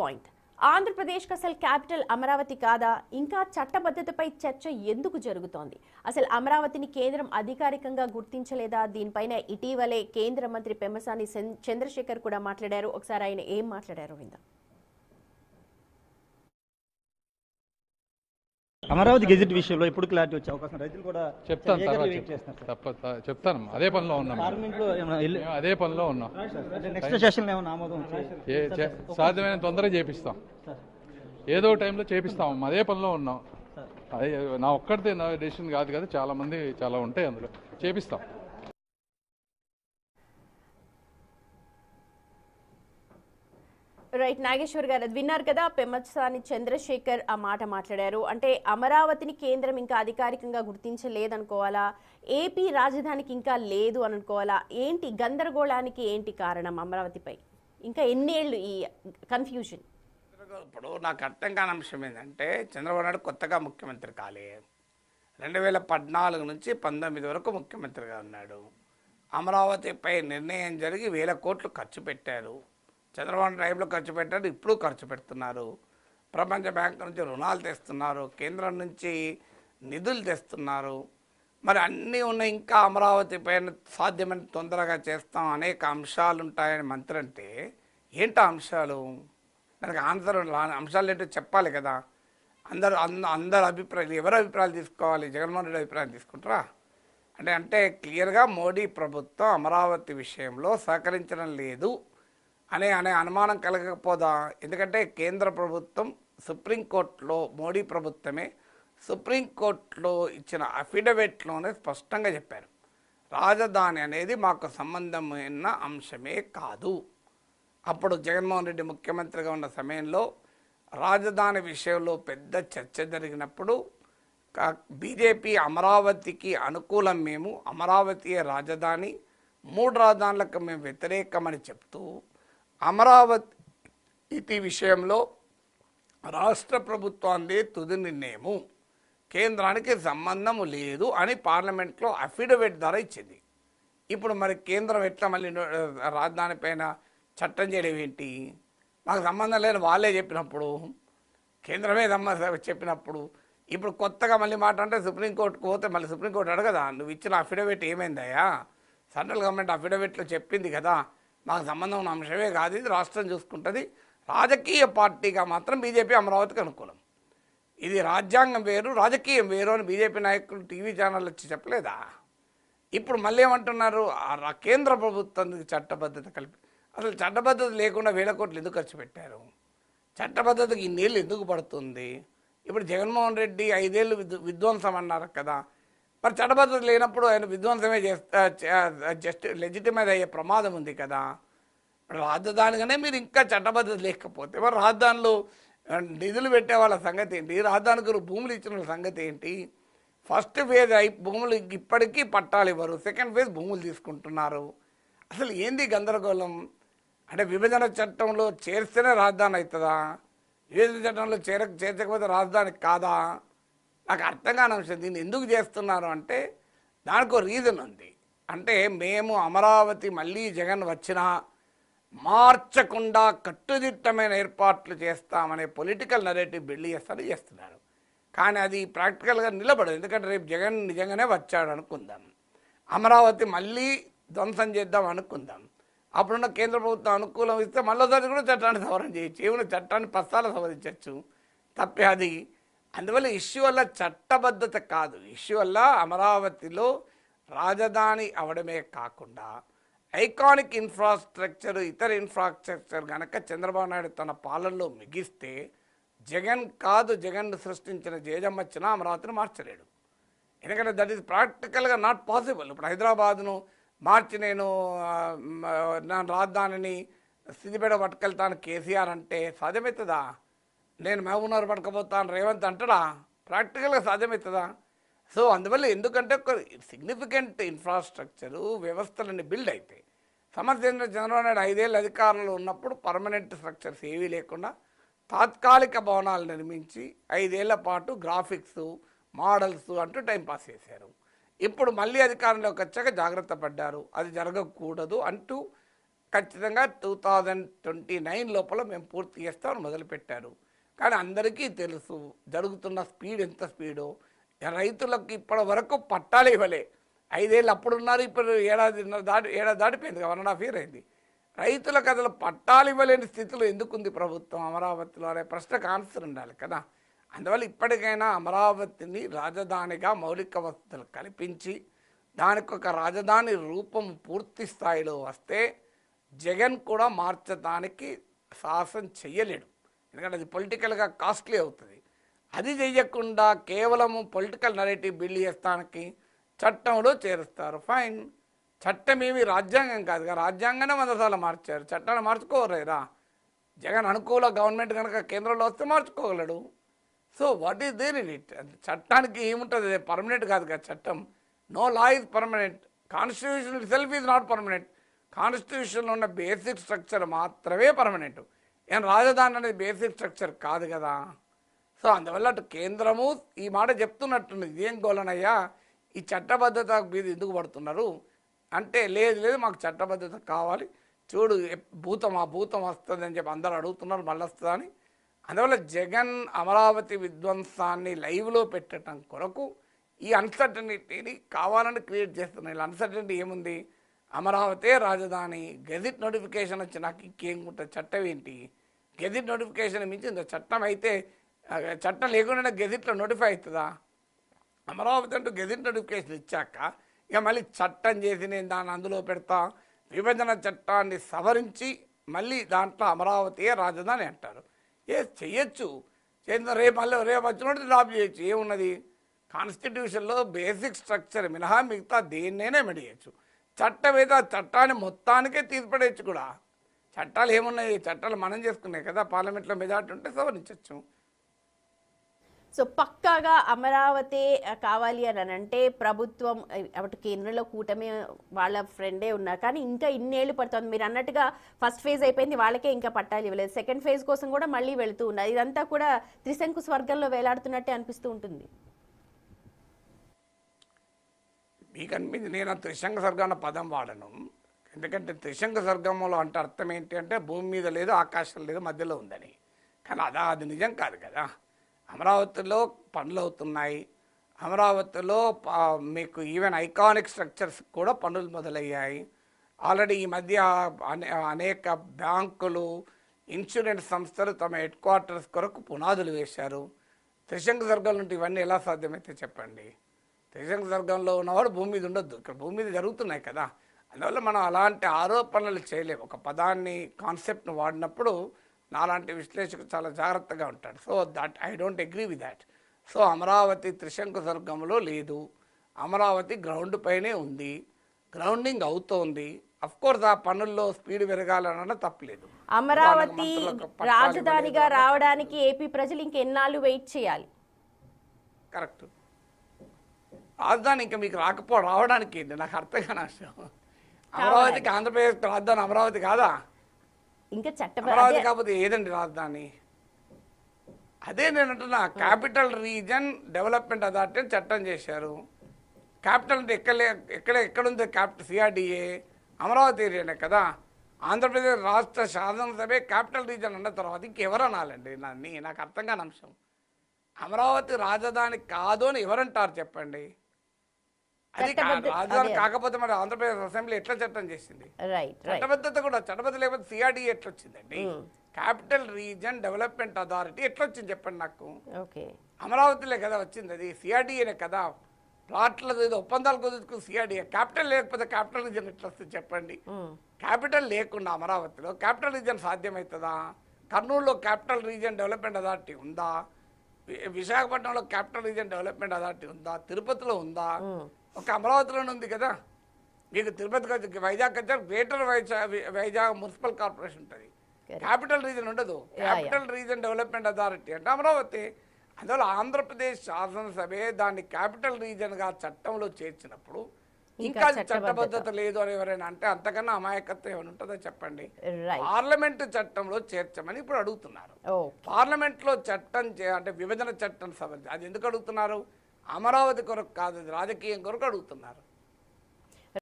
Point. ఆంధ్రప్రదేశ్కి అసలు capital Amaravati కాదా? ఇంకా చట్టబద్ధతపై చర్చ ఎందుకు జరుగుతోంది? అసలు అమరావతిని కేంద్రం అధికారికంగా గుర్తించలేదా? దీనిపైన ఇటీవలే కేంద్ర మంత్రి పెమ్మసాని చంద్రశేఖర్ కూడా మాట్లాడారు. ఒకసారి ఆయన ఏం మాట్లాడారు విందాం. అమరావతి గెజిట్ విషయంలో ఇప్పుడు క్లారిటీ వచ్చే అవకాశం రైతులు కూడా చెప్తాను. అదే పనిలో ఉన్నాం, అదే పనిలో ఉన్నాం. నెక్స్ట్ సెషన్ ఏమైనా ఆమోదం సాధ్యమైన తొందరగా చేపిస్తాం, ఏదో టైంలో చేపిస్తాం. అదే పనిలో ఉన్నాం. అదే నా ఒక్కడితే నా డెసిషన్ కాదు కదా, చాలా మంది చాలా ఉంటాయి, అందులో చేపిస్తాం. రైట్, నాగేశ్వర్ గారు విన్నారు కదా, పెమ్మసాని చంద్రశేఖర్ ఆ మాట మాట్లాడారు. అంటే అమరావతిని కేంద్రం ఇంకా అధికారికంగా గుర్తించలేదనుకోవాలా, ఏపీ రాజధానికి ఇంకా లేదు అని అనుకోవాలా? ఏంటి గందరగోళానికి ఏంటి కారణం అమరావతిపై? ఇంకా ఎన్నేళ్ళు ఈ కన్ఫ్యూజన్? ఇప్పుడు నాకు అర్థం కాని అంశం ఏంటంటే, చంద్రబాబు నాయుడు కొత్తగా ముఖ్యమంత్రి కాలే, 2014 నుంచి 19 వరకు ముఖ్యమంత్రిగా ఉన్నాడు. అమరావతిపై నిర్ణయం జరిగి 1000 కోట్లు ఖర్చు పెట్టారు. చంద్రబాబు టైంలో ఖర్చు పెట్టారు, ఇప్పుడు ఖర్చు పెడుతున్నారు. ప్రపంచ బ్యాంక్ నుంచి రుణాలు తెస్తున్నారు, కేంద్రం నుంచి నిధులు తెస్తున్నారు. మరి అన్నీ ఉన్నాయి. ఇంకా అమరావతి పైన సాధ్యమైన తొందరగా చేస్తాం, అనేక అంశాలు ఉంటాయని మంత్రి అంటే ఏంటో అంశాలు? దానికి ఆన్సర్ అంశాలు ఏంటో చెప్పాలి కదా. అందరు అభిప్రాయాలు, ఎవరు అభిప్రాయాలు తీసుకోవాలి? జగన్మోహన్ రెడ్డి అభిప్రాయం తీసుకుంటారా? అంటే క్లియర్గా మోడీ ప్రభుత్వం అమరావతి విషయంలో సహకరించడం లేదు అనే అనుమానం కలగకపోదా? ఎందుకంటే కేంద్ర ప్రభుత్వం సుప్రీంకోర్టులో, మోడీ ప్రభుత్వమే సుప్రీంకోర్టులో ఇచ్చిన అఫిడవిట్లోనే స్పష్టంగా చెప్పారు, రాజధాని అనేది మాకు సంబంధమైన అంశమే కాదు. అప్పుడు జగన్మోహన్ రెడ్డి ముఖ్యమంత్రిగా ఉన్న సమయంలో రాజధాని విషయంలో పెద్ద చర్చ జరిగినప్పుడు బీజేపీ అమరావతికి అనుకూలం, మేము అమరావతియే రాజధాని, 3 రాజధానులకు మేము వ్యతిరేకమని చెప్తూ అమరావతి విషయంలో రాష్ట్ర ప్రభుత్వాన్ని తుది నిర్ణయము, కేంద్రానికి సంబంధం లేదు అని పార్లమెంట్లో అఫిడవిట్ ద్వారా ఇచ్చింది. ఇప్పుడు మరి కేంద్రం ఎట్లా మళ్ళీ రాజధాని పైన చట్టం చేయడం ఏంటి? మాకు సంబంధం లేని వాళ్ళే చెప్పినప్పుడు, కేంద్రమే చెప్పినప్పుడు ఇప్పుడు కొత్తగా మళ్ళీ మాట అంటే సుప్రీంకోర్టుకు పోతే మళ్ళీ సుప్రీంకోర్టు అడగదా, నువ్వు ఇచ్చిన అఫిడవిట్ ఏమైందయ్యా? సెంట్రల్ గవర్నమెంట్ అఫిడవిట్లో చెప్పింది కదా, మాకు సంబంధం ఉన్న అంశమే కాదు, ఇది రాష్ట్రం చూసుకుంటుంది. రాజకీయ పార్టీగా మాత్రం బీజేపీ అమరావతికి అనుకూలం. ఇది రాజ్యాంగం వేరు, రాజకీయం వేరు అని బీజేపీ నాయకులు టీవీ ఛానళ్ళు వచ్చి చెప్పలేదా? ఇప్పుడు మళ్ళీ ఏమంటున్నారు? కేంద్ర ప్రభుత్వం చట్టబద్ధత కలిపి, అసలు చట్టబద్ధత లేకుండా 1000 కోట్లు ఎందుకు ఖర్చు పెట్టారు? చట్టబద్ధతకి ఇన్నేళ్ళు ఎందుకు పడుతుంది? ఇప్పుడు జగన్మోహన్ రెడ్డి 5 ఏళ్ళు విధ్వంసం అన్నారు కదా, మరి చట్టబద్ధత లేనప్పుడు ఆయన విధ్వంసమే జస్ట్ లెజిటిమైజ్ అయ్యే ప్రమాదం ఉంది కదా. రాజధానిగానే మీరు ఇంకా చట్టబద్ధత లేకపోతే మరి రాజధానిలో నిధులు పెట్టే వాళ్ళ సంగతి ఏంటి? రాజధానికి భూములు ఇచ్చిన వాళ్ళ సంగతి ఏంటి? ఫస్ట్ ఫేజ్ భూములు ఇప్పటికీ పట్టాలు ఇవ్వరు, సెకండ్ ఫేజ్ భూములు తీసుకుంటున్నారు. అసలు ఏంది గందరగోళం? అంటే విభజన చట్టంలో చేర్స్తేనే రాజధాని అవుతుందా? విభజన చట్టంలో చేర్చకపోతే రాజధాని కాదా? నాకు అర్థం కాని అంశం. దీన్ని ఎందుకు చేస్తున్నారు అంటే దానికో రీజన్ ఉంది. అంటే మేము అమరావతి మళ్ళీ జగన్ వచ్చినా మార్చకుండా కట్టుదిట్టమైన ఏర్పాట్లు చేస్తామనే పొలిటికల్ నరేటివ్ బిల్డ్ చేస్తున్నారు. కానీ అది ప్రాక్టికల్గా నిలబడదు. ఎందుకంటే రేపు జగన్ నిజంగానే వచ్చాడు అనుకుందాం, అమరావతి మళ్ళీ ధ్వంసం చేద్దాం అనుకుందాం, అప్పుడున్న కేంద్ర ప్రభుత్వం అనుకూలం ఇస్తే మళ్ళీసారి కూడా చట్టాన్ని సవరణ చేయొచ్చు, ఏమైనా చట్టాన్ని పస్తాలు సవరించవచ్చు, తప్పే అది. అందువల్ల ఇష్యూ వల్ల చట్టబద్ధత కాదు, ఇష్యూ వల్ల అమరావతిలో రాజధాని అవడమే కాకుండా ఐకానిక్ ఇన్ఫ్రాస్ట్రక్చర్, ఇతర ఇన్ఫ్రాస్ట్రక్చర్ కనుక చంద్రబాబు నాయుడు తన పాలనలో మిగిస్తే జగన్ కాదు, జగన్ సృష్టించిన జేజమ్మచ్చిన అమరావతిని మార్చలేడు. ఎందుకంటే దట్ ఈస్ ప్రాక్టికల్గా నాట్ పాసిబుల్. ఇప్పుడు హైదరాబాద్ను మార్చి నేను రాజధానిని సిద్దిపేట పట్టుకెళ్తాను కేసీఆర్ అంటే సాధ్యమవుతుందా? నేను మహబూబ్నగర్ పట్టుకపోతాను రేవంత్ అంటాడా? ప్రాక్టికల్గా సాధ్యమవుతుందా? సో అందువల్ల ఎందుకంటే ఒక సిగ్నిఫికెంట్ ఇన్ఫ్రాస్ట్రక్చరు వ్యవస్థలన్నీ బిల్డ్ అవుతాయి. సమస్య ఏంటంటే చంద్రబాబు నాయుడు 5 ఏళ్ళు అధికారంలో ఉన్నప్పుడు పర్మనెంట్ స్ట్రక్చర్స్ ఏవీ లేకుండా తాత్కాలిక భవనాలు నిర్మించి 5 ఏళ్ల పాటు గ్రాఫిక్స్ మోడల్స్ అంటూ టైంపాస్ చేశారు. ఇప్పుడు మళ్ళీ అధికారంలోకి వచ్చాక జాగ్రత్త పడ్డారు, అది జరగకూడదు అంటూ ఖచ్చితంగా 2029 లోపల మేము పూర్తి చేస్తామని మొదలుపెట్టారు. కానీ అందరికీ తెలుసు జరుగుతున్న స్పీడ్ ఎంత స్పీడో. రైతులకు ఇప్పటి వరకు పట్టాలు ఇవ్వలే. 5 ఏళ్ళు అప్పుడు ఉన్నారు, ఇప్పుడు ఏడాది దాటిపోయింది, 1.5 year అయింది. రైతులకు అసలు పట్టాలు ఇవ్వలేని స్థితిలో ఎందుకుంది ప్రభుత్వం అమరావతిలో అనే ప్రశ్నకు ఆన్సర్ ఉండాలి కదా. అందువల్ల ఇప్పటికైనా అమరావతిని రాజధానిగా మౌలిక వసతులు కల్పించి దానికి ఒక రాజధాని రూపం పూర్తి స్థాయిలో వస్తే జగన్ కూడా మార్చడానికి సాహసం చెయ్యలేడు. ఎందుకంటే అది పొలిటికల్గా కాస్ట్లీ అవుతుంది. అది చెయ్యకుండా కేవలము పొలిటికల్ నరేటివ్ బిల్డ్ చేస్తానికి చట్టంలో చేరుస్తారు. ఫైన్, చట్టం ఏమి రాజ్యాంగం కాదుగా, రాజ్యాంగానే 100 సార్లు మార్చారు, చట్టాన్ని మార్చుకోలేరా? జగన్ అనుకూల గవర్నమెంట్ కనుక కేంద్రంలో వస్తే మార్చుకోగలడు. So what is there in it? చట్టానికి ఏముంటుంది, పర్మనెంట్ కాదు కదా చట్టం. No law is permanent, constitution itself is not permanent. కాన్స్టిట్యూషన్లో ఉన్న బేసిక్ స్ట్రక్చర్ మాత్రమే పర్మనెంట్. ఏం రాజధాని అనేది బేసిక్ స్ట్రక్చర్ కాదు కదా. సో అందువల్ల అటు కేంద్రము ఈ మాట చెప్తున్నట్టుంది, ఇదేం గోలనయ్యా ఈ చట్టబద్ధత మీద ఎందుకు పడుతున్నారు అంటే, లేదు మాకు చట్టబద్ధత కావాలి, చూడు భూతం వస్తుంది అని చెప్పి అందరూ అడుగుతున్నారు, మళ్ళీ వస్తుందని. అందువల్ల జగన్ అమరావతి విధ్వంసాన్ని లైవ్లో పెట్టడం కొరకు ఈ అన్సర్టనిటీని కావాలని క్రియేట్ చేస్తున్నారు. ఇలా అన్సర్టనిటీ ఏముంది? అమరావతి రాజధాని, గెజిట్ నోటిఫికేషన్ వచ్చి నాకు ఇంకేం ఉంటుంది, చట్టం ఏంటి? గెజిట్ నోటిఫికేషన్ మించింది చట్టం అయితే, చట్టం లేకుండా గెజిట్లో నోటిఫై అవుతుందా? అమరావతి అంటూ గెజిట్ నోటిఫికేషన్ ఇచ్చాక ఇక మళ్ళీ చట్టం చేసి నేను దాన్ని అందులో పెడతా, విభజన చట్టాన్ని సవరించి మళ్ళీ దాంట్లో అమరావతియే రాజధాని అంటారు. చెయ్యొచ్చు, రేపు వచ్చినట్టు డ్రాప్ చేయొచ్చు, ఏమున్నది? కాన్స్టిట్యూషన్లో బేసిక్ స్ట్రక్చర్ మినహా మిగతా దేన్నైనా మెడియచ్చు. చట్టం అయితే ఆ చట్టాన్ని మొత్తానికే తీసిపడేయచ్చు కూడా. చట్టాలు ఏమున్నాయి? చట్టాలు మనం చేసుకున్నాయి కదా, పార్లమెంట్లో మెజార్టీ ఉంటే సవరించవచ్చు. సో పక్కాగా అమరావతి కావాలి అని అంటే ప్రభుత్వం అటు కేంద్రంలో కూటమి వాళ్ళ ఫ్రెండే ఉన్నారు, కానీ ఇంకా ఇన్నేళ్ళు పడుతుంది. మీరు అన్నట్టుగా ఫస్ట్ ఫేజ్ అయిపోయింది, వాళ్ళకే ఇంకా పట్టాలు ఇవ్వలేదు. సెకండ్ ఫేజ్ కోసం కూడా మళ్ళీ వెళుతూ ఉన్నారు. ఇదంతా కూడా త్రిశంకు స్వర్గంలో వేలాడుతున్నట్టే అనిపిస్తూ ఉంటుంది. మీకు అనిపించింది, నేను త్రిశంక స్వర్గం అన్న పదం వాడను. ఎందుకంటే త్రిశంక స్వర్గంలో అంటే అర్థం ఏంటి అంటే భూమి మీద లేదు, ఆకాశం లేదు, మధ్యలో ఉందని. కానీ అది నిజం కాదు కదా. అమరావతిలో పనులు అవుతున్నాయి. అమరావతిలో మీకు ఈవెన్ ఐకానిక్ స్ట్రక్చర్స్ కూడా పనులు మొదలయ్యాయి. ఆల్రెడీ ఈ మధ్య అనేక బ్యాంకులు, ఇన్సూరెన్స్ సంస్థలు తమ హెడ్ క్వార్టర్స్ కొరకు పునాదులు వేశారు. త్రిశంక స్వర్గం నుండి ఇవన్నీ ఎలా సాధ్యమైతే చెప్పండి? త్రిశంక స్వర్గంలో ఉన్నవాడు భూమి మీద ఉండొద్దు, ఇక్కడ భూమి మీద జరుగుతున్నాయి కదా. అందువల్ల మనం అలాంటి ఆరోపణలు చేయలేము. ఒక పదాన్ని, కాన్సెప్ట్ను వాడినప్పుడు నాలాంటి విశ్లేషకుడు చాలా జాగ్రత్తగా ఉంటాడు. So that I don't agree with that. So Amaravati త్రిశంకు స్వర్గంలో లేదు, అమరావతి గ్రౌండ్ పైనే ఉంది, గ్రౌండింగ్ అవుతోంది. అఫ్ కోర్స్ ఆ పనుల్లో స్పీడ్ పెరగాలన్న తప్పలేదు. అమరావతి రాజధానిగా రావడానికి ఏపీ ప్రజలు ఇంకెన్నాళ్ళు వెయిట్ చేయాలి? కరెక్ట్. రాజధాని ఇంకా మీకు రావడానికి ఏంటి నాకు అర్థం కాని విషయం. అమరావతికి ఆంధ్రప్రదేశ్ రాజధాని అమరావతి కాదా? ఇంకా అమరావతి కాకపోతే ఏదండి రాజధాని? అదే నేను అంటున్నా, క్యాపిటల్ రీజన్ డెవలప్మెంట్ అథారిటీ చట్టం చేశారు. క్యాపిటల్ అంటే ఎక్కడుంది? క్యాపిటల్ సిఆర్డిఏ అమరావతి ఏరియానే కదా. ఆంధ్రప్రదేశ్ రాష్ట్ర శాసనసభే క్యాపిటల్ రీజన్ అన్న తర్వాత ఇంకెవరు అనాలండి? నాకు అర్థం కాని అంశం. అమరావతి రాజధాని కాదు అని ఎవరంటారు చెప్పండి? అది రాజధాని కాకపోతే మరి ఆంధ్రప్రదేశ్ అసెంబ్లీ ఎట్లా చట్టం చేసింది? చట్టబద్ధత కూడా, చట్టబద్ధత లేకపోతే సిఆర్డిఏ ఎట్లా వచ్చిందండి? క్యాపిటల్ రీజన్ డెవలప్మెంట్ అథారిటీ ఎట్లా వచ్చింది చెప్పండి నాకు. అమరావతిలే కదా వచ్చింది, అది సిఆర్డిఏనే కదా. ప్లాట్ల ఒప్పందాలు కుదుర్చుకుని సిఆర్డిఏ. క్యాపిటల్ లేకపోతే క్యాపిటల్ రీజన్ ఎట్లా వస్తుంది చెప్పండి? క్యాపిటల్ లేకుండా అమరావతిలో క్యాపిటల్ రీజన్ సాధ్యమవుతుందా? కర్నూలులో క్యాపిటల్ రీజన్ డెవలప్మెంట్ అథారిటీ ఉందా? విశాఖపట్నంలో క్యాపిటల్ రీజన్ డెవలప్మెంట్ అథారిటీ ఉందా? తిరుపతిలో ఉందా? ఒక అమరావతిలోనే ఉంది కదా. మీకు తిరుపతికి వైజాగ్ వచ్చారు, గ్రేటర్ వైజాగ్ మున్సిపల్ కార్పొరేషన్ ఉంటుంది, క్యాపిటల్ రీజన్ ఉండదు. క్యాపిటల్ రీజన్ డెవలప్మెంట్ అథారిటీ అంటే అమరావతి. అందువల్ల ఆంధ్రప్రదేశ్ శాసనసభే దాన్ని క్యాపిటల్ రీజన్గా చట్టంలో చేర్చినప్పుడు ఇంకా చట్టబద్ధత లేదు అని ఎవరైనా అంటే అంతకన్నా అమాయకత్వం ఏమైనా ఉంటుందో చెప్పండి? పార్లమెంట్ చట్టంలో చేర్చమని ఇప్పుడు అడుగుతున్నారు. పార్లమెంట్లో చట్టం అంటే విభజన చట్టం సభ, అది ఎందుకు అడుగుతున్నారు? అమరావతి కొరకు కాదు, రాజకీయం కొరకు అడుగుతున్నారు.